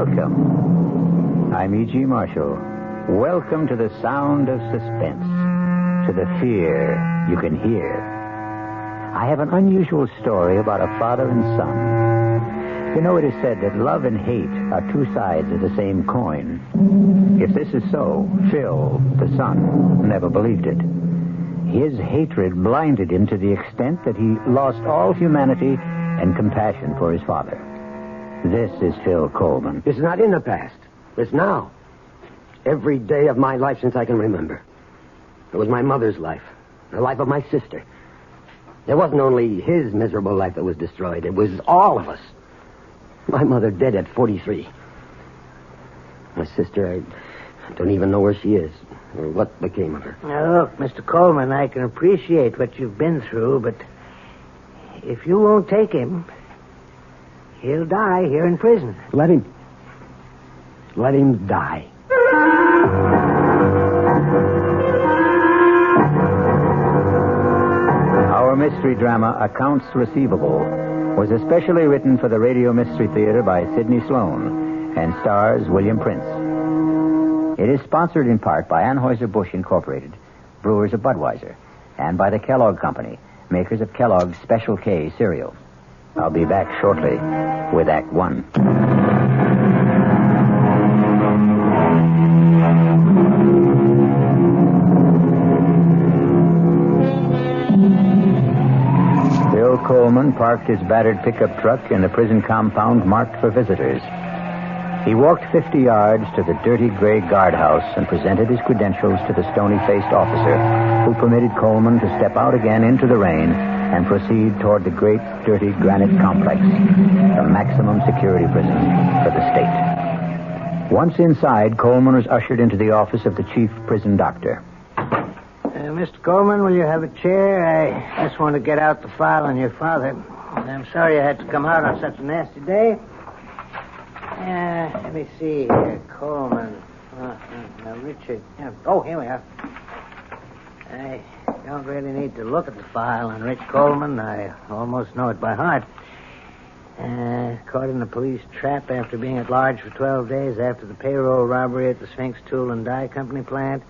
Welcome. I'm E.G. Marshall. Welcome to the sound of suspense, to the fear you can hear. I have an unusual story about a father and son. You know, it is said that love and hate are two sides of the same coin. If this is so, Phil, the son, never believed it. His hatred blinded him to the extent that he lost all humanity and compassion for his father. This is Phil Coleman. It's not in the past. It's now. Every day of my life since I can remember. It was my mother's life. The life of my sister. It wasn't only his miserable life that was destroyed. It was all of us. My mother dead at 43. My sister, I don't even know where she is or what became of her. Now, look, Mr. Coleman, I can appreciate what you've been through, but if you won't take him, he'll die here in prison. Let him die. Our mystery drama, Accounts Receivable, was especially written for the Radio Mystery Theater by Sidney Sloan and stars William Prince. It is sponsored in part by Anheuser-Busch Incorporated, brewers of Budweiser, and by the Kellogg Company, makers of Kellogg's Special K cereal. I'll be back shortly with Act One. Phil Coleman parked his battered pickup truck in the prison compound marked for visitors. He walked 50 yards to the dirty gray guardhouse and presented his credentials to the stony-faced officer, who permitted Coleman to step out again into the rain and proceed toward the great, dirty granite complex, the maximum security prison for the state. Once inside, Coleman was ushered into the office of the chief prison doctor. Mr. Coleman, will you have a chair? I just want to get out the file on your father. I'm sorry I had to come out on such a nasty day. Let me see here. Coleman. Now, Richard. Oh, here we are. I don't really need to look at the file on Rich Coleman. I almost know it by heart. Caught in a police trap after being at large for 12 days after the payroll robbery at the Sphinx Tool and Die Company plant.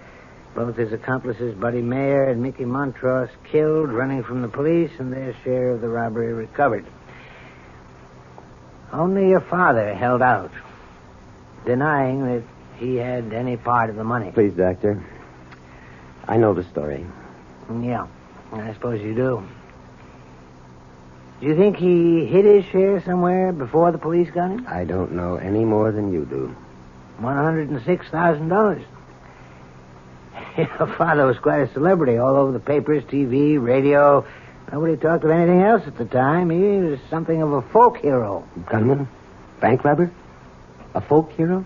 Both his accomplices, Buddy Mayer and Mickey Montross, killed, running from the police, and their share of the robbery recovered. Only your father held out, denying that he had any part of the money. Please, Doctor. I know the story. Yeah, I suppose you do. Do you think he hid his share somewhere before the police got him? I don't know any more than you do. $106,000. Your father was quite a celebrity all over the papers, TV, radio. Nobody talked of anything else at the time. He was something of a folk hero. Gunman? Bank robber? A folk hero?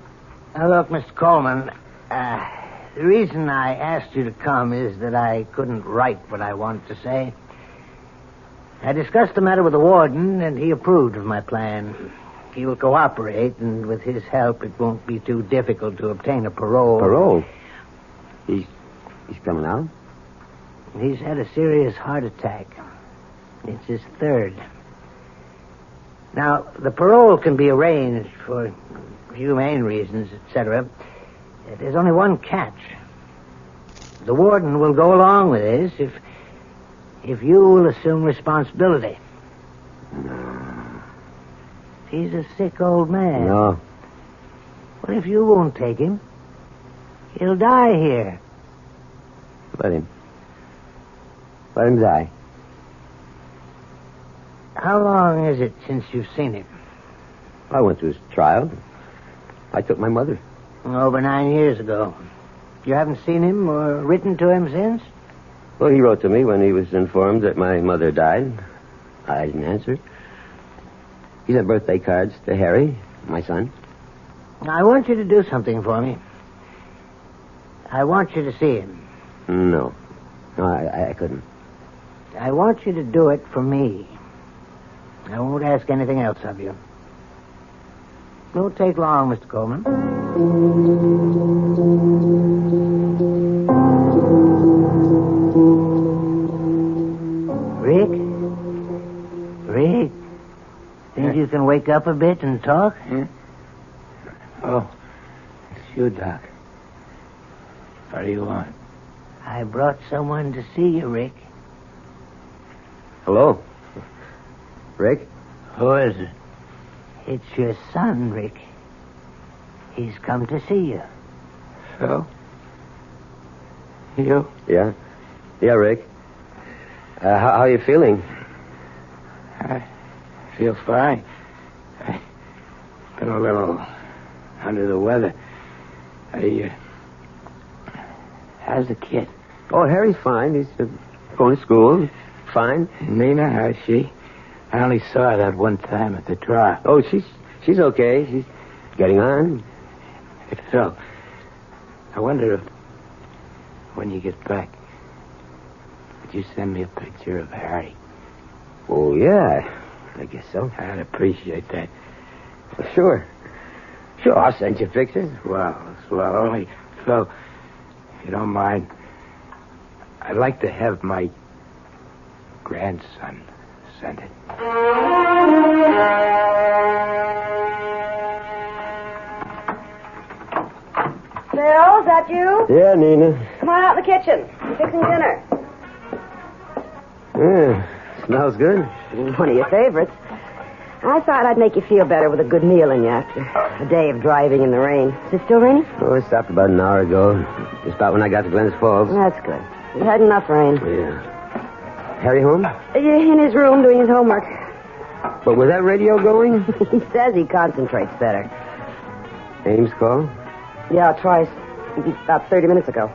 Now, look, Mr. Coleman, the reason I asked you to come is that I couldn't write what I wanted to say. I discussed the matter with the warden, and he approved of my plan. He will cooperate, and with his help, it won't be too difficult to obtain a parole. Parole? He's coming out? He's had a serious heart attack. It's his third. Now, the parole can be arranged for humane reasons, etc. There's only one catch. The warden will go along with this if you will assume responsibility. No. He's a sick old man. No. Well, if you won't take him, he'll die here. Let him die. How long is it since you've seen him? I went to his trial. I took my mother. Over 9 years ago. You haven't seen him or written to him since? Well, he wrote to me when he was informed that my mother died. I didn't answer. He sent birthday cards to Harry, my son. I want you to do something for me. I want you to see him. No, I couldn't. I want you to do it for me. I won't ask anything else of you. It won't take long, Mr. Coleman. Rick? Think you can wake up a bit and talk? Oh, it's you, Doc. What do you want? I brought someone to see you, Rick. Hello? Rick? Who is it? It's your son, Rick. He's come to see you. Phil? You? Yeah? Yeah, Rick. How are you feeling? I feel fine. I've been a little under the weather. How's the kid? Oh, Harry's fine. He's going to school. Fine. Nina, how's she? I only saw her that one time at the trial. Oh, she's okay. She's getting on. Hey, Phil, I wonder if, when you get back, would you send me a picture of Harry? Oh, yeah. I guess so. I'd appreciate that. Sure. Sure, I'll send you pictures. Well, only, Phil, if you don't mind, I'd like to have my grandson send it. Phil, is that you? Yeah, Nina. Come on out in the kitchen. I'm fixing dinner. Yeah, smells good. One of your favorites. I thought I'd make you feel better with a good meal in you after a day of driving in the rain. Is it still raining? Oh, it stopped about an hour ago. Just about when I got to Glens Falls. That's good. We've had enough rain. Yeah. Harry home? In his room doing his homework. But was that radio going? He says he concentrates better. Ames call? Yeah, twice. About 30 minutes ago.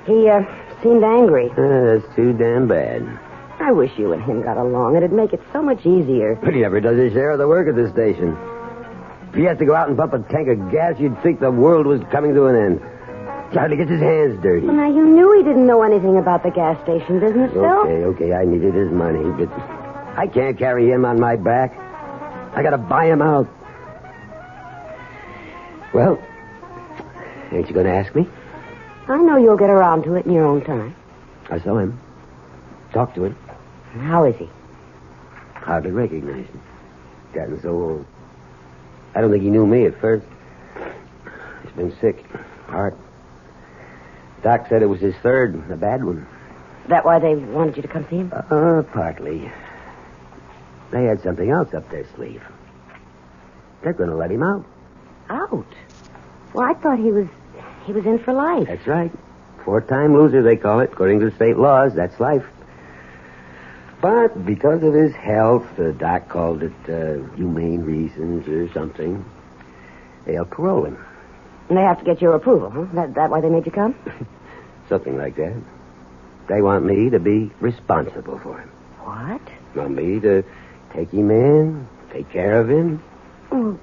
He seemed angry. That's too damn bad. I wish you and him got along. It'd make it so much easier. But he never does his share of the work at this station. If he has to go out and pump a tank of gas, you'd think the world was coming to an end. He hardly gets his hands dirty. Well, now, you knew he didn't know anything about the gas station business, Phil. Okay, I needed his money, but I can't carry him on my back. I gotta buy him out. Well, ain't you gonna ask me? I know you'll get around to it in your own time. I saw him. Talked to him. How is he? Hardly recognized him. Gotten so old. I don't think he knew me at first. He's been sick. Heart. Doc said it was his third, a bad one. That why they wanted you to come see him? Partly. They had something else up their sleeve. They're going to let him out. Out? Well, I thought he was in for life. That's right. 4-time loser, they call it. According to state laws, that's life. But because of his health, the doc called it humane reasons or something, they'll parole him. And they have to get your approval, huh? That why they made you come? Something like that. They want me to be responsible for him. What? Want me to take him in, take care of him. Oh,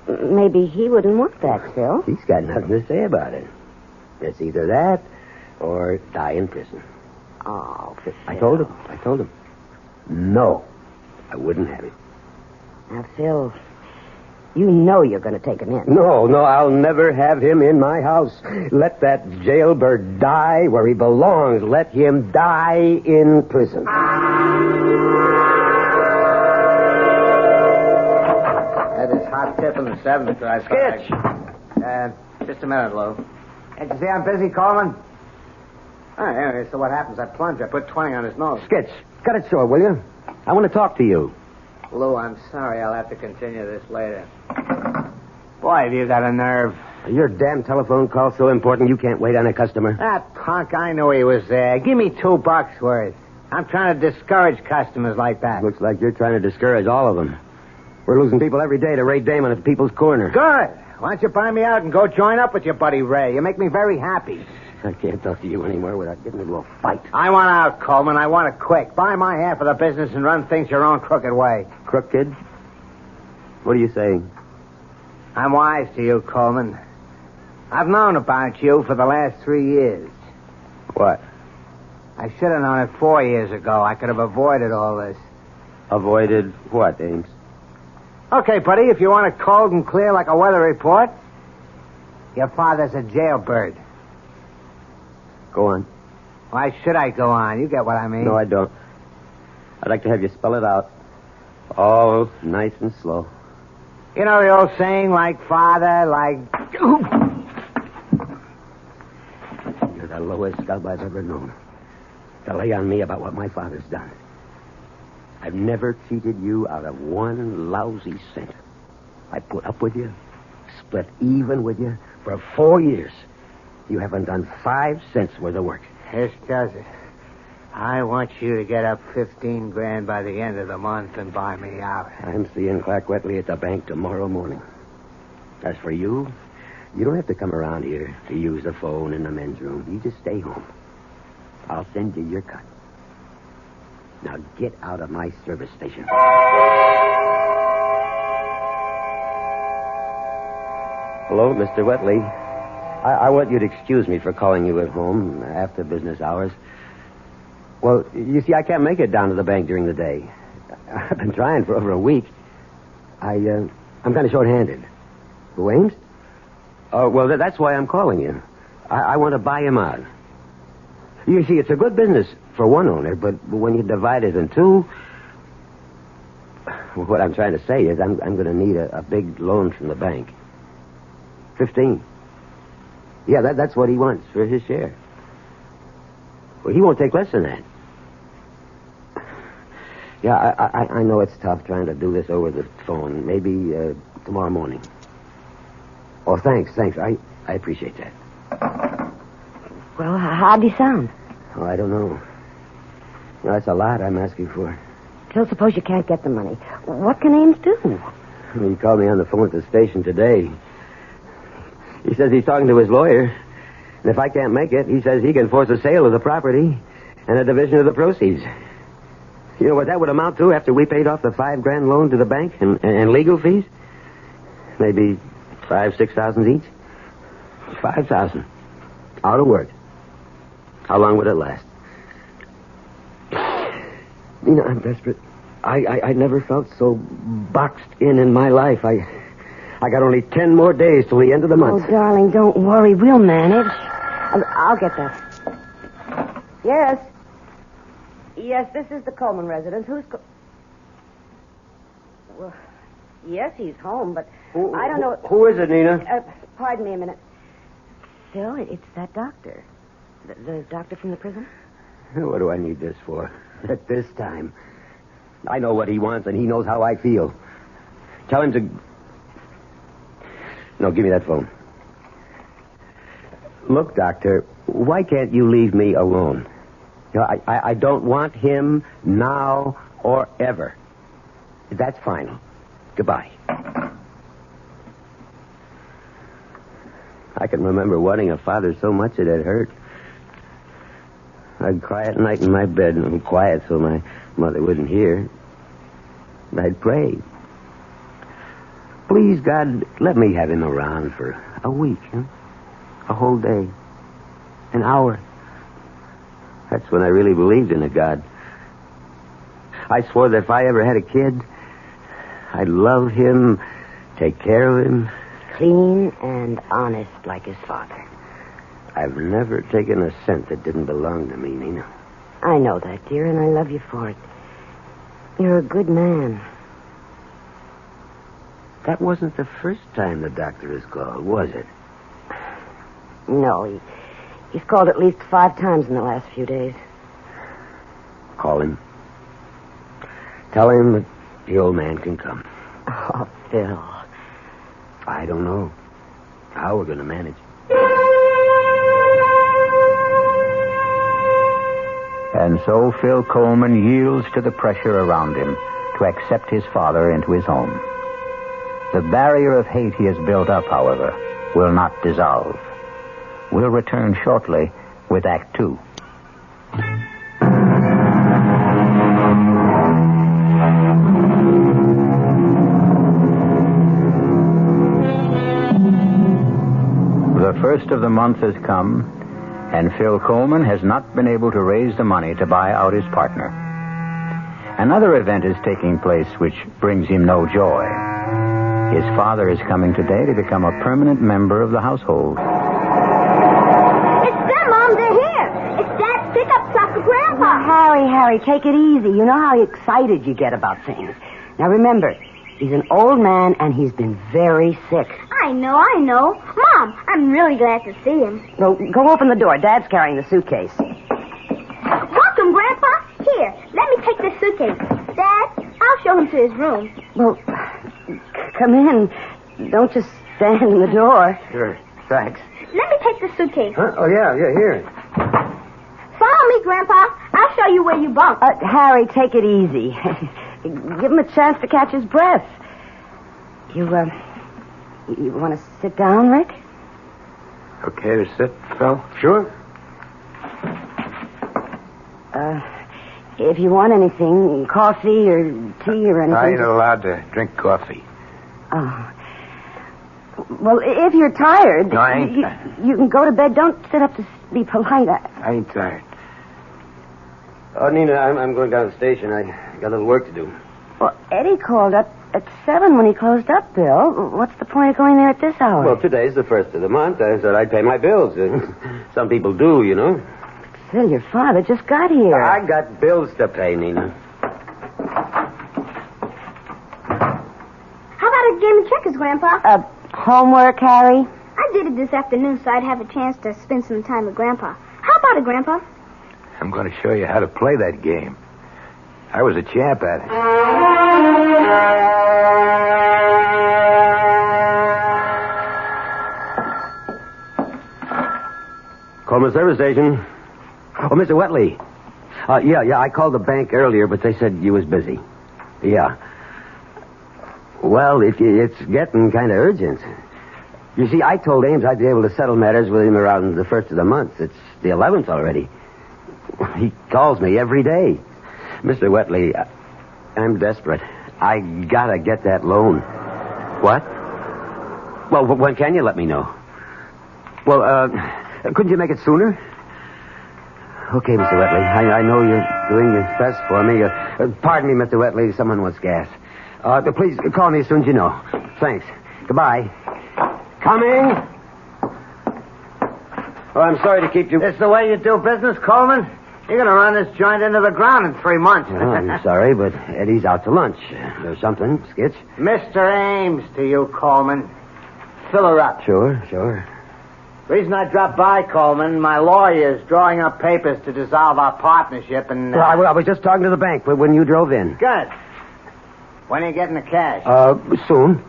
maybe he wouldn't want that, Phil. He's got nothing to say about it. It's either that or die in prison. Oh, Phil. I told him. No, I wouldn't have it. Now, Phil, you know you're going to take him in. No, I'll never have him in my house. Let that jailbird die where he belongs. Let him die in prison. That is hot tip in the 7th drive. Sketch. Just a minute, Lou. Hey, did you see I'm busy, Coleman? Oh, anyway, so what happens? I plunge. I put 20 on his nose. Sketch, cut it short, will you? I want to talk to you. Lou, I'm sorry. I'll have to continue this later. Boy, have you got a nerve. Your damn telephone call's so important you can't wait on a customer. That punk, I knew he was there. Give me $2 worth. I'm trying to discourage customers like that. Looks like you're trying to discourage all of them. We're losing people every day to Ray Damon at People's Corner. Good. Why don't you buy me out and go join up with your buddy Ray? You make me very happy. I can't talk to you anymore without getting into a fight. I want out, Coleman. I want it quick. Buy my half of the business and run things your own crooked way. Crooked? What are you saying? I'm wise to you, Coleman. I've known about you for the last 3 years. What? I should have known it 4 years ago. I could have avoided all this. Avoided what, Ames? Okay, buddy, if you want it cold and clear like a weather report, your father's a jailbird. Go on. Why should I go on? You get what I mean. No, I don't. I'd like to have you spell it out. All nice and slow. You know the old saying, like father, like... You're the lowest scub I've ever known. To lay on me about what my father's done. I've never cheated you out of one lousy cent. I put up with you, split even with you for 4 years. You haven't done 5 cents worth of work. This does it. I want you to get up $15,000 by the end of the month and buy me out. I'm seeing Clark Wetley at the bank tomorrow morning. As for you, you don't have to come around here to use the phone in the men's room. You just stay home. I'll send you your cut. Now get out of my service station. Hello, Mr. Wetley. I want you to excuse me for calling you at home after business hours. Well, you see, I can't make it down to the bank during the day. I've been trying for over a week. I'm kind of short-handed. Who, Ames? Oh, well, that's why I'm calling you. I want to buy him out. You see, it's a good business for one owner, but when you divide it in two... What I'm trying to say is I'm going to need a big loan from the bank. 15. Yeah, that's what he wants for his share. Well, he won't take less than that. Yeah, I know it's tough trying to do this over the phone. Maybe tomorrow morning. Oh, thanks. I appreciate that. Well, how'd he sound? Oh, I don't know. Well, that's a lot I'm asking for. Phil, suppose you can't get the money. What can Ames do? He called me on the phone at the station today. He says he's talking to his lawyer. And if I can't make it, he says he can force a sale of the property and a division of the proceeds. You know what that would amount to after we paid off the $5,000 loan to the bank and legal fees? Maybe $5,000-6,000 each. $5,000. Out of work. How long would it last? You know, I'm desperate. I never felt so boxed in my life. I got only 10 more days till the end of the month. Oh, darling, don't worry. We'll manage. I'll get that. Yes. Yes, this is the Coleman residence. Who's... Well, yes, he's home, but I don't know... Who is it, Nina? Pardon me a minute. Phil, it's that doctor. The doctor from the prison? What do I need this for? At this time. I know what he wants, and he knows how I feel. Tell him to... No, give me that phone. Look, Doctor, why can't you leave me alone? You know, I don't want him now or ever. That's final. Goodbye. I can remember wanting a father so much it had hurt. I'd cry at night in my bed, and quiet so my mother wouldn't hear. I'd pray. Please, God, let me have him around for a week, huh? A whole day. An hour. That's when I really believed in a God. I swore that if I ever had a kid, I'd love him, take care of him. Clean and honest like his father. I've never taken a cent that didn't belong to me, Nina. I know that, dear, and I love you for it. You're a good man. That wasn't the first time the doctor has called, was it? No, he's called at least 5 times in the last few days. Call him. Tell him that the old man can come. Oh, Phil. I don't know how we're going to manage. And so Phil Coleman yields to the pressure around him to accept his father into his home. The barrier of hate he has built up, however, will not dissolve. We'll return shortly with Act 2. The first of the month has come, and Phil Coleman has not been able to raise the money to buy out his partner. Another event is taking place which brings him no joy. His father is coming today to become a permanent member of the household. It's them, Mom. They're here. It's Dad's pickup truck for Grandpa. Now, Harry, take it easy. You know how excited you get about things. Now, remember, He's an old man, and he's been very sick. I know. Mom, I'm really glad to see him. Well, go open the door. Dad's carrying the suitcase. Welcome, Grandpa. Here, let me take this suitcase. Dad, I'll show him to his room. Well, come in. Don't just stand in the door. Sure. Thanks. Let me take the suitcase. Huh? Oh, yeah, here. Follow me, Grandpa. I'll show you where you bunk. Harry, take it easy. Give him a chance to catch his breath. You want to sit down, Rick? Okay to sit, Phil? Sure. If you want anything, coffee or tea or anything. I ain't allowed to drink coffee. Oh. Well, if you're tired... No, I ain't. You can go to bed. Don't sit up to be polite. I ain't tired. Oh, Nina, I'm going down to the station. I got a little work to do. Well, Eddie called up at 7 when he closed up, Bill. What's the point of going there at this hour? Well, today's the first of the month. I said I'd pay my bills. Some people do, you know. Phil, your father just got here. I got bills to pay, Nina. How about a game of checkers, Grandpa? Homework, Harry? I did it this afternoon so I'd have a chance to spend some time with Grandpa. How about it, Grandpa? I'm going to show you how to play that game. I was a champ at it. Coleman Service Station. Oh, Mr. Wetley. Yeah, I called the bank earlier, but they said you was busy. Yeah. Well, it's getting kind of urgent. You see, I told Ames I'd be able to settle matters with him around the 1st of the month. It's the 11th already. He calls me every day. Mr. Wetley, I'm desperate. I gotta get that loan. What? Well, when can you let me know? Well, couldn't you make it sooner? Okay, Mr. Wetley. I know you're doing your best for me. Pardon me, Mr. Wetley. Someone wants gas. Please call me as soon as you know. Thanks. Goodbye. Coming. Oh, I'm sorry to keep you... This the way you do business, Coleman? You're going to run this joint into the ground in 3 months. Oh, I'm sorry, but Eddie's out to lunch. There's something, Skitch. Mr. Ames to you, Coleman. Fill her up. Sure. Reason I dropped by, Coleman, my lawyer's drawing up papers to dissolve our partnership and... Well, I was just talking to the bank when you drove in. Good. When are you getting the cash? Soon.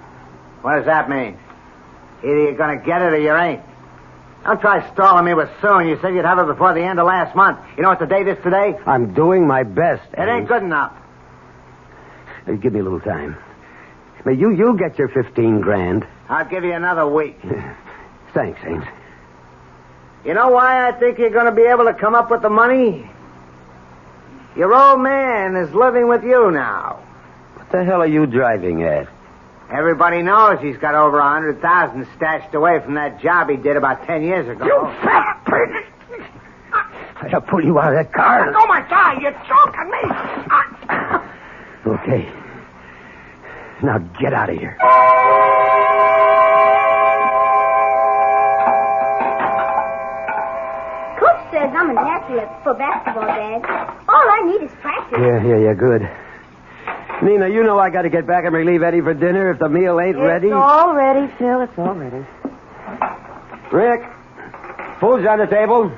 What does that mean? Either you're going to get it or you ain't. Don't try stalling me with soon. You said you'd have it before the end of last month. You know what the date is today? I'm doing my best. It ain't good enough. Give me a little time. Now, you'll get your 15 grand. I'll give you another week. Thanks, Ames. You know why I think you're going to be able to come up with the money? Your old man is living with you now. What the hell are you driving at? Everybody knows he's got over 100,000 stashed away from that job he did about 10 years ago. You fat pig! I'll pull you out of that car. Oh, my God, you're choking me. Okay. Now get out of here. Coach says I'm a natural for basketball, Dad. All I need is practice. Yeah, good. Nina, you know I got to get back and relieve Eddie for dinner if the meal ain't ready. It's all ready, Phil. It's all ready. Rick, food's on the table.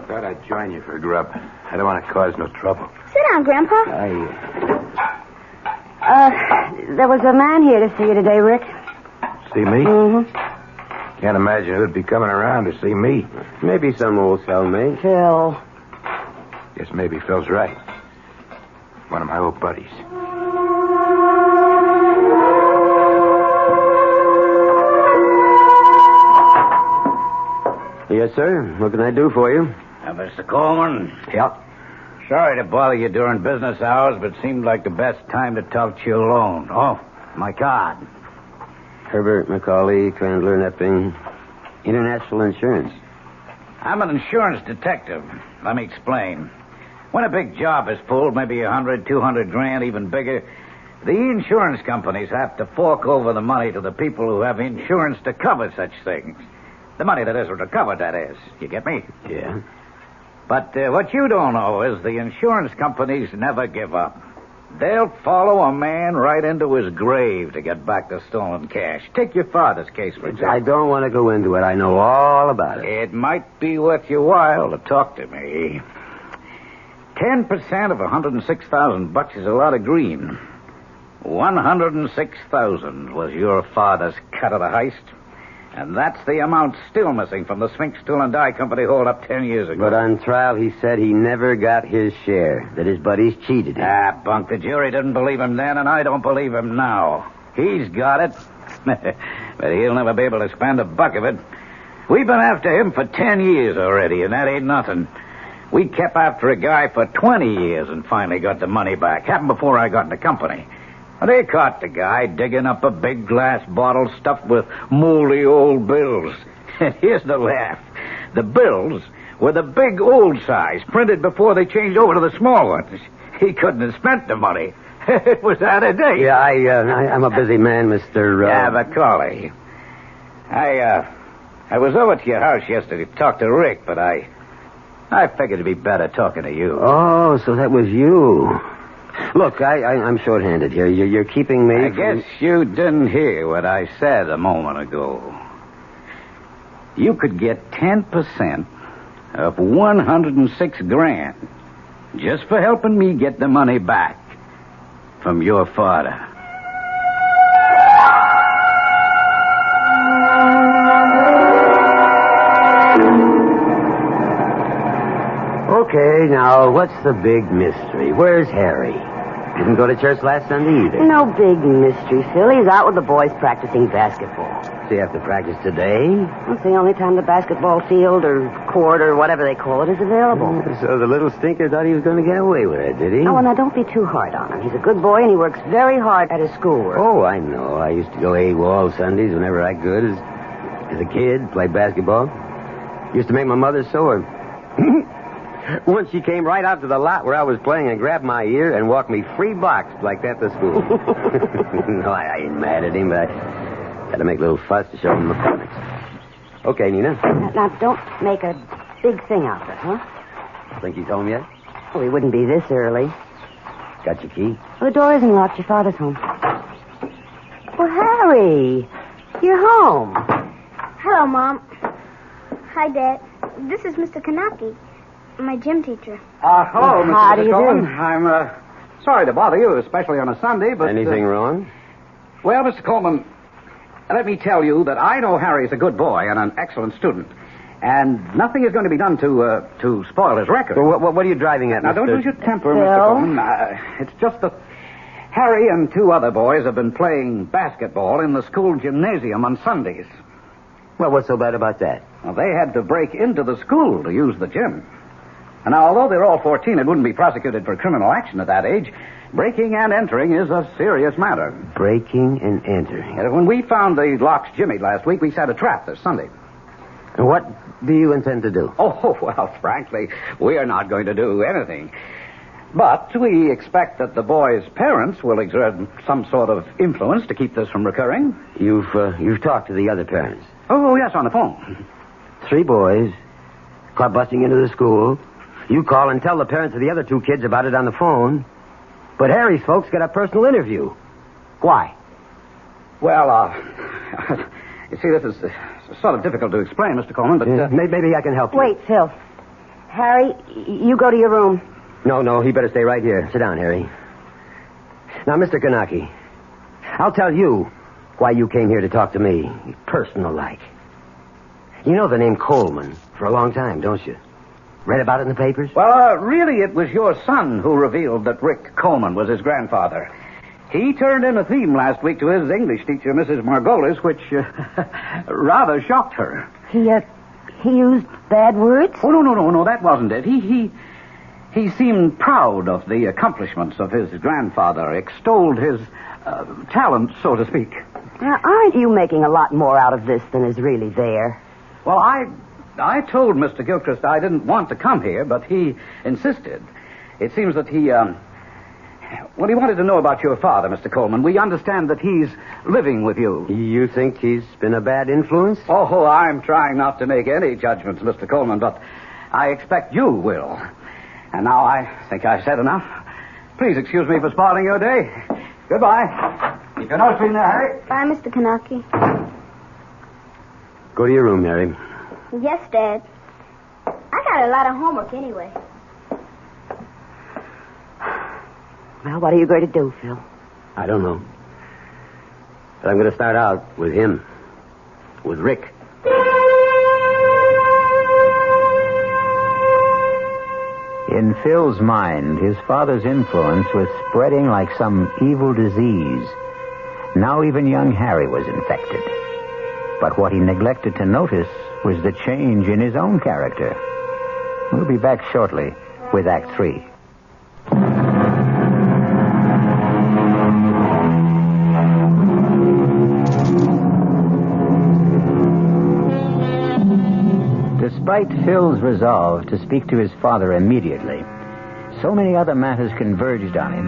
Thought I'd join you for grub. I don't want to cause no trouble. Sit down, Grandpa. There was a man here to see you today, Rick. See me? Mm-hmm. Can't imagine who'd be coming around to see me. Maybe some old cellmate. Phil. Guess maybe Phil's right. One of my old buddies. Yes, sir. What can I do for you? Mr. Coleman. Yeah. Sorry to bother you during business hours, but seemed like the best time to talk to you alone. Oh, my card. Herbert, McCauley, Crandler, Nepping. International Insurance. I'm an insurance detective. Let me explain. When a big job is pulled, maybe 100, 200 grand, even bigger, the insurance companies have to fork over the money to the people who have insurance to cover such things. The money that isn't recovered, that is. You get me? Yeah. But what you don't know is the insurance companies never give up. They'll follow a man right into his grave to get back the stolen cash. Take your father's case, for example. I don't want to go into it. I know all about it. It might be worth your while to talk to me. 10% of $106,000 is a lot of green. 106,000 was your father's cut of the heist. And that's the amount still missing from the Sphinx Tool and Die Company hold-up 10 years ago. But on trial, he said he never got his share, that his buddies cheated him. Ah, bunk. The jury didn't believe him then, and I don't believe him now. He's got it. But he'll never be able to spend a buck of it. We've been after him for 10 years already, and that ain't nothing. We kept after a guy for 20 years and finally got the money back. Happened before I got in the company. They caught the guy digging up a big glass bottle stuffed with moldy old bills. And here's the laugh. The bills were the big old size, printed before they changed over to the small ones. He couldn't have spent the money. It was out of date. Yeah, I'm a busy man, Mr. Yeah, Macaulay. I was over to your house yesterday to talk to Rick, but I figured it'd be better talking to you. Oh, so that was you. Look, I'm short-handed here. You're keeping me... I guess you didn't hear what I said a moment ago. You could get 10% of $106,000 just for helping me get the money back from your father. Okay, now, what's the big mystery? Where's Harry? Didn't go to church last Sunday either. No big mystery, Phil. He's out with the boys practicing basketball. So you have to practice today? It's the only time the basketball field or court or whatever they call it is available. So the little stinker thought he was going to get away with it, did he? Oh, now don't be too hard on him. He's a good boy and he works very hard at his schoolwork. Oh, I know. I used to go AWOL Sundays whenever I could as a kid, play basketball. Used to make my mother sore. Once she came right out to the lot where I was playing and grabbed my ear and walked me 3 blocks like that to school. No, I ain't mad at him, but I had to make a little fuss to show him the permits. Okay, Nina. Now, don't make a big thing out of it, huh? Think he's home yet? Well, he wouldn't be this early. Got your key? Well, the door isn't locked. Your father's home. Well, Harry, you're home. Hello, Mom. Hi, Dad. This is Mr. Kanaki, my gym teacher. Hello, How do Mr. you Coleman. do? I'm sorry to bother you, especially on a Sunday, but... Anything wrong? Well, Mr. Coleman, let me tell you that I know Harry's a good boy and an excellent student, and nothing is going to be done to spoil his record. Well, what are you driving at, Now, Mr. don't lose your temper, Phil? Mr. Coleman. It's just that Harry and 2 other boys have been playing basketball in the school gymnasium on Sundays. Well, what's so bad about that? Well, they had to break into the school to use the gym. And now, although they're all 14 and wouldn't be prosecuted for criminal action at that age, breaking and entering is a serious matter. Breaking and entering. And when we found the locks jimmied last week, we set a trap this Sunday. And what do you intend to do? Oh, well, frankly, we are not going to do anything. But we expect that the boys' parents will exert some sort of influence to keep this from recurring. You've talked to the other parents. Oh, yes, on the phone. 3 boys caught busting into the school. You call and tell the parents of the other 2 kids about it on the phone. But Harry's folks get a personal interview. Why? Well, you see, this is sort of difficult to explain, Mr. Coleman, but... Maybe I can help you. Wait, Phil. Harry, you go to your room. No, he better stay right here. Sit down, Harry. Now, Mr. Kanaki, I'll tell you why you came here to talk to me, personal-like. You know the name Coleman for a long time, don't you? Read about it in the papers? Well, really, it was your son who revealed that Rick Coleman was his grandfather. He turned in a theme last week to his English teacher, Mrs. Margolis, which rather shocked her. He used bad words? Oh, no, that wasn't it. He seemed proud of the accomplishments of his grandfather, extolled his talent, so to speak. Now, aren't you making a lot more out of this than is really there? Well, I told Mr. Gilchrist I didn't want to come here, but he insisted. It seems that he wanted to know about your father, Mr. Coleman. We understand that he's living with you. You think he's been a bad influence? Oh, I'm trying not to make any judgments, Mr. Coleman, but I expect you will. And now I think I've said enough. Please excuse me for spoiling your day. Goodbye. Keep your nose clean there, Harry. Bye, Mr. Kanaki. Go to your room, Mary. Yes, Dad. I got a lot of homework anyway. Well, what are you going to do, Phil? I don't know. But I'm going to start out with him. With Rick. In Phil's mind, his father's influence was spreading like some evil disease. Now even young Harry was infected. But what he neglected to notice was the change in his own character. We'll be back shortly with Act 3. Despite Phil's resolve to speak to his father immediately, so many other matters converged on him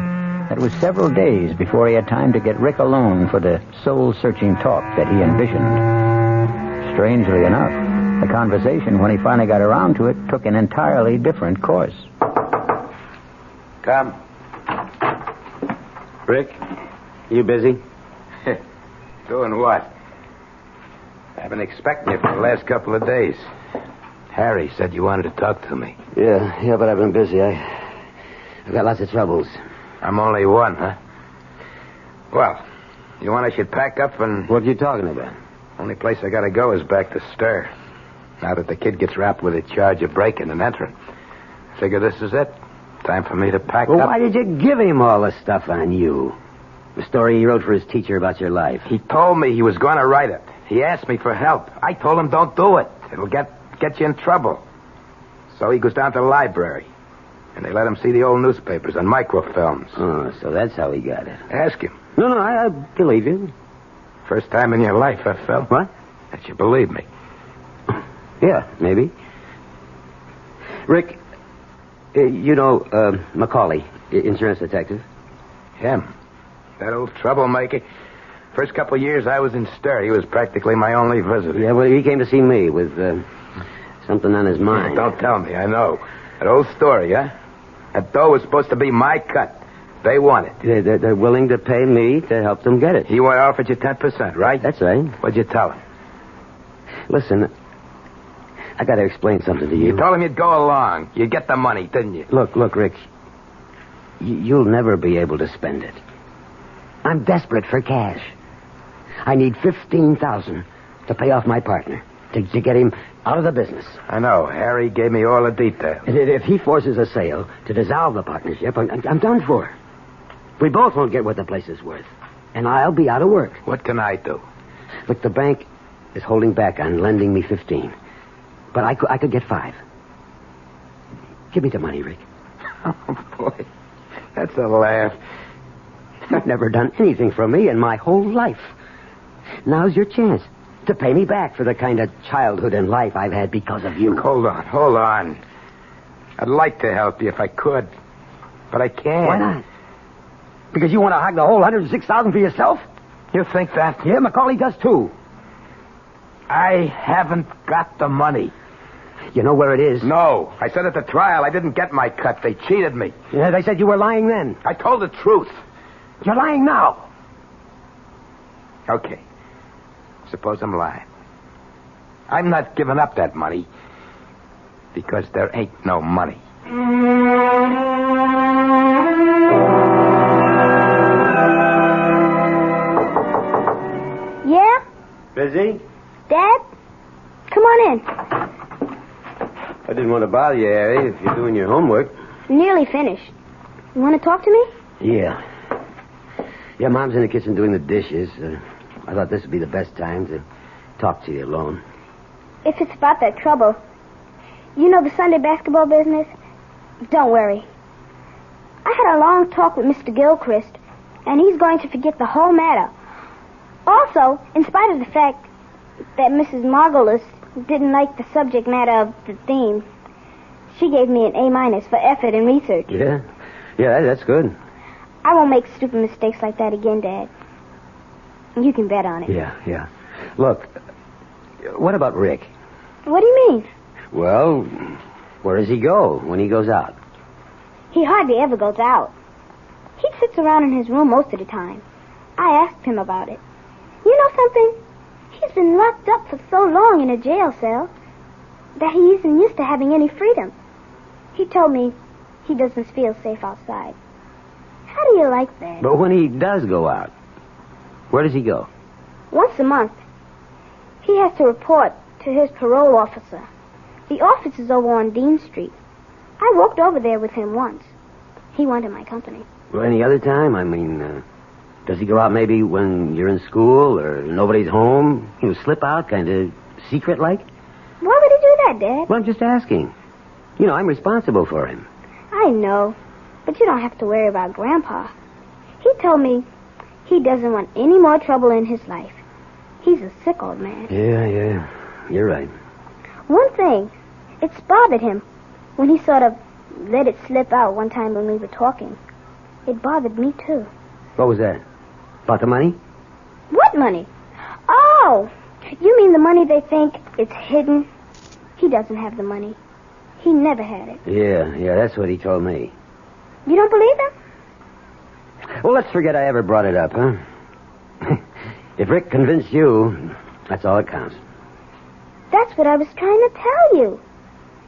that it was several days before he had time to get Rick alone for the soul-searching talk that he envisioned. Strangely enough, the conversation, when he finally got around to it, took an entirely different course. Come. Rick, you busy? Doing what? I've been expecting you for the last couple of days. Harry said you wanted to talk to me. Yeah, but I've been busy. I've got lots of troubles. I'm only one, huh? Well, you want I should pack up and... What are you talking about? Only place I gotta go is back to Stir. Now that the kid gets wrapped with a charge of breaking and entering. Figure this is it. Time for me to pack Well, up. why did you give him all this stuff on you? The story he wrote for his teacher about your life. He told me he was going to write it. He asked me for help. I told him don't do it. It'll get you in trouble. So he goes down to the library. And they let him see the old newspapers and microfilms. Oh, so that's how he got it. Ask him. No, I believe you. First time in your life, I felt. What? That you believe me. Yeah, maybe. Rick, you know Macaulay, insurance detective? Him. That old troublemaker. First couple of years I was in Stir. He was practically my only visitor. Yeah, well, he came to see me with something on his mind. Don't tell me, I know. That old story, huh? That dough was supposed to be my cut. They want it. They're willing to pay me to help them get it. He offered you 10%, right? That's right. What'd you tell him? Listen, I got to explain something to you. You told him you'd go along. You'd get the money, didn't you? Look, Rick. You'll never be able to spend it. I'm desperate for cash. I need $15,000 to pay off my partner, to get him out of the business. I know. Harry gave me all the details. And if he forces a sale to dissolve the partnership, I'm done for. We both won't get what the place is worth. And I'll be out of work. What can I do? Look, the bank is holding back on lending me 15. But I could get 5. Give me the money, Rick. Oh, boy. That's a laugh. You've never done anything for me in my whole life. Now's your chance to pay me back for the kind of childhood and life I've had because of you. Hold on. I'd like to help you if I could, but I can't. Why not? Because you want to hog the whole $106,000 for yourself? You think that? Yeah, Macaulay does too. I haven't got the money. You know where it is? No. I said at the trial I didn't get my cut. They cheated me. Yeah, they said you were lying then. I told the truth. You're lying now. Okay. Suppose I'm lying. I'm not giving up that money because there ain't no money. Yeah? Busy? Dad? Come on in. I didn't want to bother you, Harry, if you're doing your homework. Nearly finished. You want to talk to me? Yeah. Yeah, Mom's in the kitchen doing the dishes. I thought this would be the best time to talk to you alone. If it's about that trouble. You know the Sunday basketball business? Don't worry. I had a long talk with Mr. Gilchrist, and he's going to forget the whole matter. Also, in spite of the fact that Mrs. Margolis didn't like the subject matter of the theme, she gave me an A- for effort and research. Yeah? Yeah, that's good. I won't make stupid mistakes like that again, Dad. You can bet on it. Yeah. Look, what about Rick? What do you mean? Well, where does he go when he goes out? He hardly ever goes out. He sits around in his room most of the time. I asked him about it. You know something? He's been locked up for so long in a jail cell that he isn't used to having any freedom. He told me he doesn't feel safe outside. How do you like that? But when he does go out, where does he go? Once a month. He has to report to his parole officer. The office is over on Dean Street. I walked over there with him once. He wanted my company. Well, any other time? I mean, does he go out maybe when you're in school or nobody's home? Slip out, kind of secret-like? Why would he do that, Dad? Well, I'm just asking. You know, I'm responsible for him. I know, but you don't have to worry about Grandpa. He told me he doesn't want any more trouble in his life. He's a sick old man. Yeah, you're right. One thing, it's bothered him when he sort of let it slip out one time when we were talking. It bothered me, too. What was that? About the money? What money? Oh, you mean the money they think it's hidden? He doesn't have the money. He never had it. Yeah, that's what he told me. You don't believe him? Well, let's forget I ever brought it up, huh? If Rick convinced you, that's all that counts. That's what I was trying to tell you.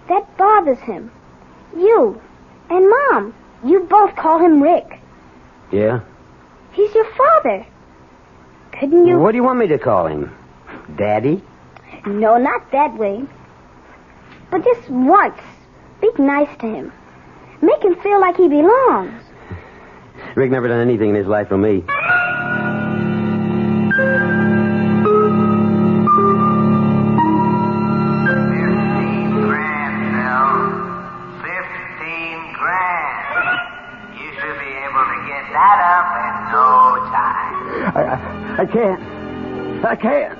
That bothers him. You and Mom, you both call him Rick. Yeah? He's your father. Couldn't you... What do you want me to call him? Daddy? No, not that way. But just once, be nice to him. Make him feel like he belongs. Rick never done anything in his life for me. I can't.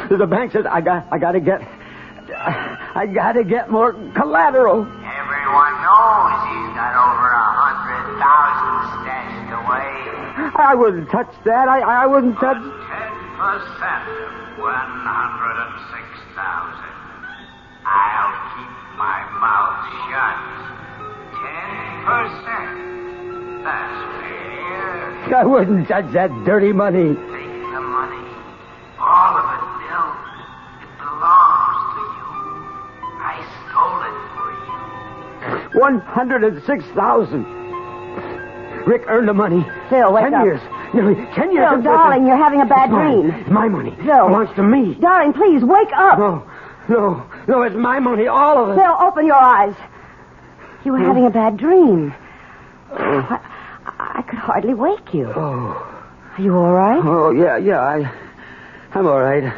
The bank says I gotta get more collateral. Everyone knows he's got over 100,000 stashed away. I wouldn't touch that. I wouldn't touch... 10% of 106,000. I'll keep my mouth shut. 10%. That's fair. I wouldn't touch that dirty money. Take the money. All of it, Bill. It belongs to you. I stole it for you. 106,000. Rick earned the money. Phil, wake 10 up. years. Nearly 10 years. Phil, darling, you're having a bad dream. It's my money. Phil. It belongs to me. Darling, please, wake up. No, it's my money, all of it. Phil, open your eyes. You were having a bad dream. I could hardly wake you. Oh. Are you all right? Oh, yeah, I'm all right.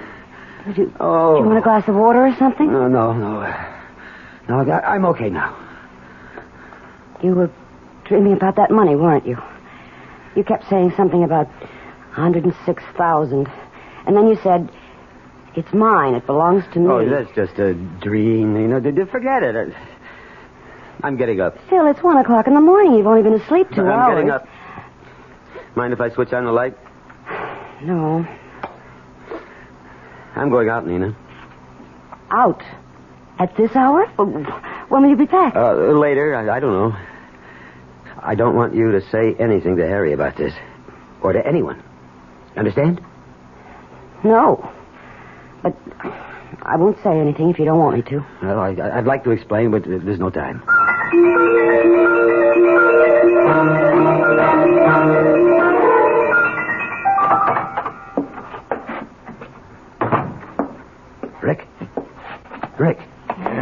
Do you want a glass of water or something? No, I'm okay now. You were dreaming about that money, weren't you? You kept saying something about 106,000. And then you said, it's mine, it belongs to me. Oh, that's just a dream, forget it. I'm getting up. Phil, it's 1 o'clock in the morning. You've only been asleep 2 hours. I'm getting up. Mind if I switch on the light? No. I'm going out, Nina. Out? At this hour? When will you be back? Later. I don't know. I don't want you to say anything to Harry about this. Or to anyone. Understand? No. But I won't say anything if you don't want me to. Well, I'd like to explain, but there's no time. Rick,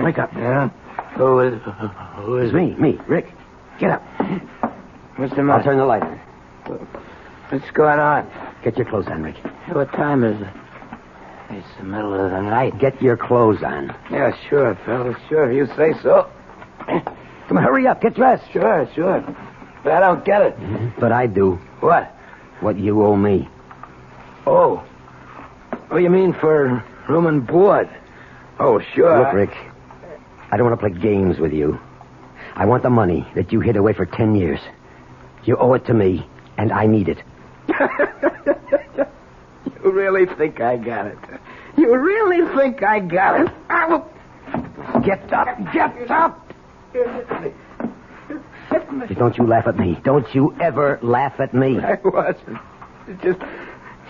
wake up. Yeah? Who is Me, Rick. Get up. What's the matter? I'll turn the light on. What's going on? Get your clothes on, Rick. What time is it? It's the middle of the night. Get your clothes on. Yeah, sure, fella. Sure, if you say so. Come on, hurry up. Get dressed. Sure. But I don't get it. But I do. What? What you owe me. Oh, you mean for room and board? Oh, sure. Look, Rick, I don't want to play games with you. I want the money that you hid away for 10 years. You owe it to me, and I need it. You really think I got it? You really think I got it? I will... Get up! Don't you laugh at me. Don't you ever laugh at me. I wasn't. It just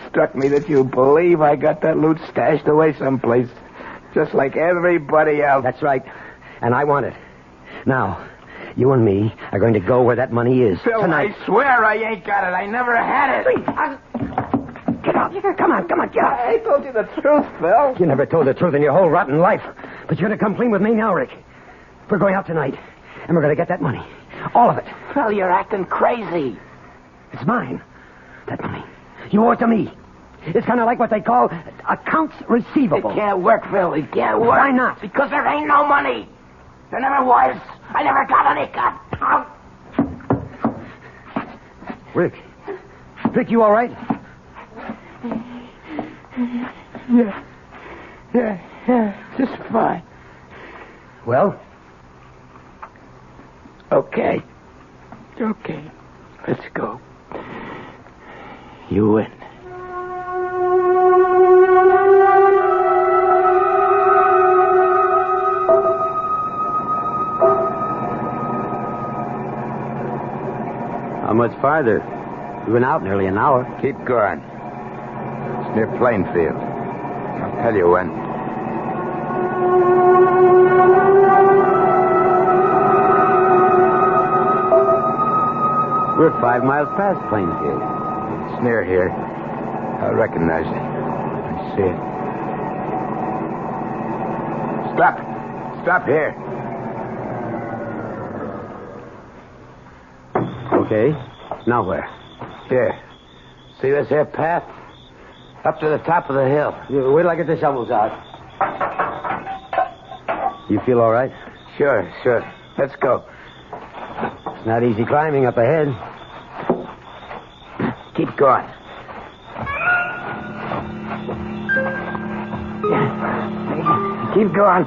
struck me that you believe I got that loot stashed away someplace, just like everybody else. That's right. And I want it. Now, you and me are going to go where that money is. Phil, tonight. I swear I ain't got it. I never had it. Get out. Come on, get out. I told you the truth, Phil. You never told the truth in your whole rotten life. But you're going to come clean with me now, Rick. We're going out tonight, and we're going to get that money. All of it. Phil, you're acting crazy. It's mine. That money. You owe it to me. It's kind of like what they call accounts receivable. It can't work, Phil. It can't work. Why not? Because there ain't no money. There never was. I never got any. Rick, you all right? Yeah, just fine. Well? Okay, let's go. You win. How much farther? We've been out nearly an hour. Keep going. It's near Plainfield. I'll tell you when. We're 5 miles past Plainfield. It's near here. I recognize it. I see it. Stop here. Okay. Now where? Here. See this here path? Up to the top of the hill. Wait till I get the shovels out. You feel all right? Sure. Let's go. It's not easy climbing up ahead. Keep going. Keep going.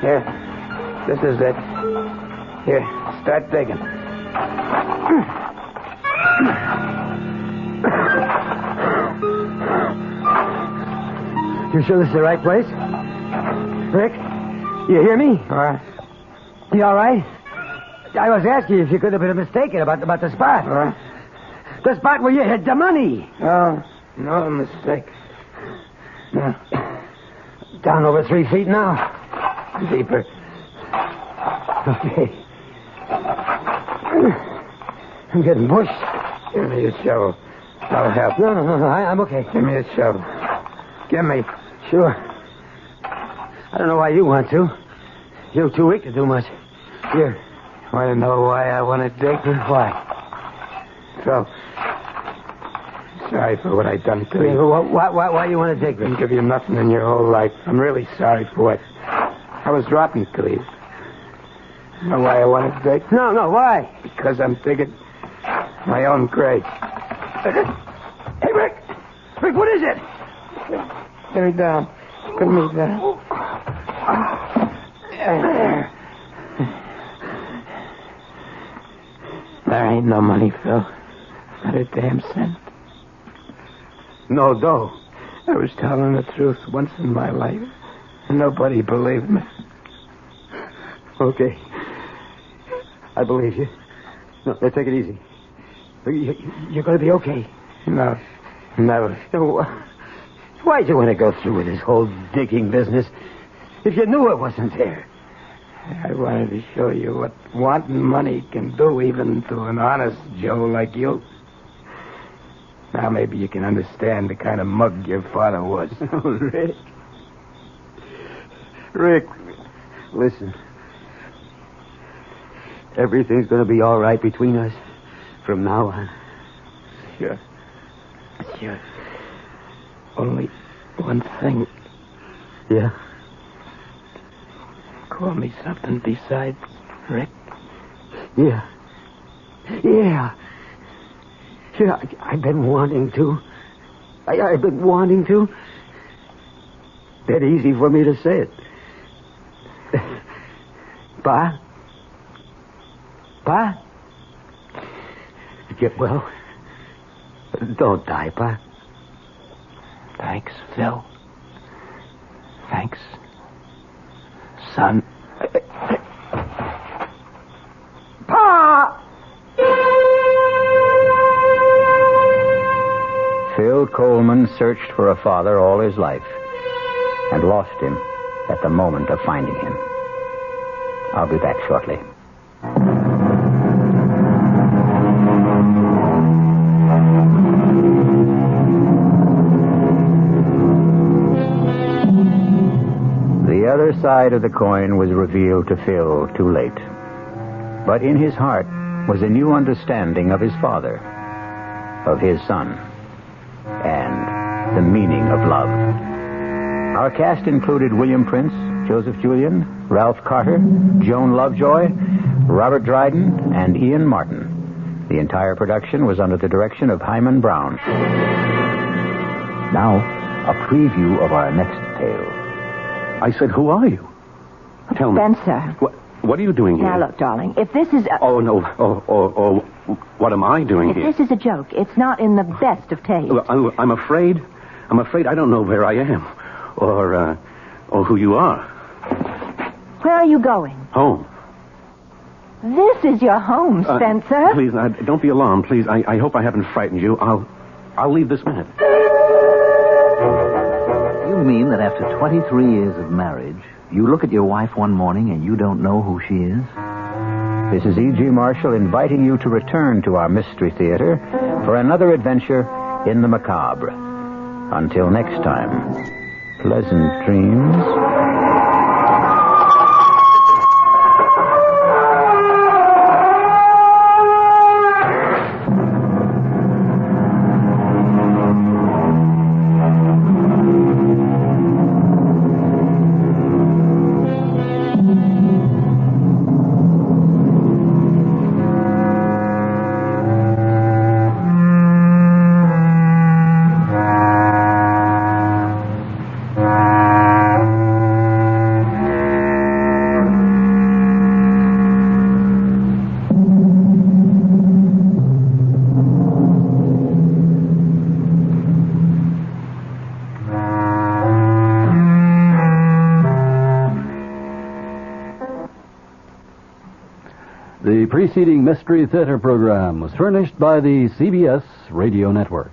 Here. This is it. Here, start digging. You sure this is the right place? Rick, you hear me? All right. You all right? I was asking you if you could have been mistaken about the spot. All right. The spot where you hid the money. Oh, no mistake. No. Down over 3 feet now. Deeper. Okay. I'm getting pushed. Give me a shovel. I'll help. No. I'm okay. Give me a shovel. Give me. Sure. I don't know why you want to. You're too weak to do much. Here. Want to know why I want to dig? Why? So, sorry for what I done to you. Why you want to dig? Didn't give you nothing in your whole life. I'm really sorry for what. I was rotten to you. You know why I want to dig? No, why? Because I'm digging my own grave. Hey, Rick! Rick, what is it? Put me down. Put me down. There ain't no money, Phil. Not a damn cent. No dough. I was telling the truth once in my life, and nobody believed me. Okay. I believe you. No, take it easy. You're going to be okay. No, never. Why'd you want to go through with this whole digging business if you knew it wasn't there? I wanted to show you what wanting money can do even to an honest Joe like you. Now maybe you can understand the kind of mug your father was. Oh, Rick, listen. Everything's going to be all right between us from now on. Sure. Only one thing. Yeah? Call me something besides Rick. Yeah. I've been wanting to. I've been wanting to. That easy for me to say it. Pa? Get well. Don't die, Pa. Thanks, Phil. Thanks, son. Pa! Phil Coleman searched for a father all his life and lost him at the moment of finding him. I'll be back shortly. The other side of the coin was revealed to Phil too late. But in his heart was a new understanding of his father, of his son, and the meaning of love. Our cast included William Prince, Joseph Julian, Ralph Carter, Joan Lovejoy, Robert Dryden, and Ian Martin. The entire production was under the direction of Hyman Brown. Now, a preview of our next tale. I said, who are you? Tell me. Spencer. What are you doing here? Now, look, darling, if this is a... Oh, no. What am I doing here? If this is a joke, it's not in the best of taste. Well, I'm afraid I don't know where I am. Or who you are. Where are you going? Home. This is your home, Spencer. Please, don't be alarmed, please. I hope I haven't frightened you. I'll leave this minute. You mean that after 23 years of marriage, you look at your wife one morning and you don't know who she is? This is E.G. Marshall inviting you to return to our Mystery Theater for another adventure in the macabre. Until next time, pleasant dreams. The preceding Mystery Theater program was furnished by the CBS Radio Network.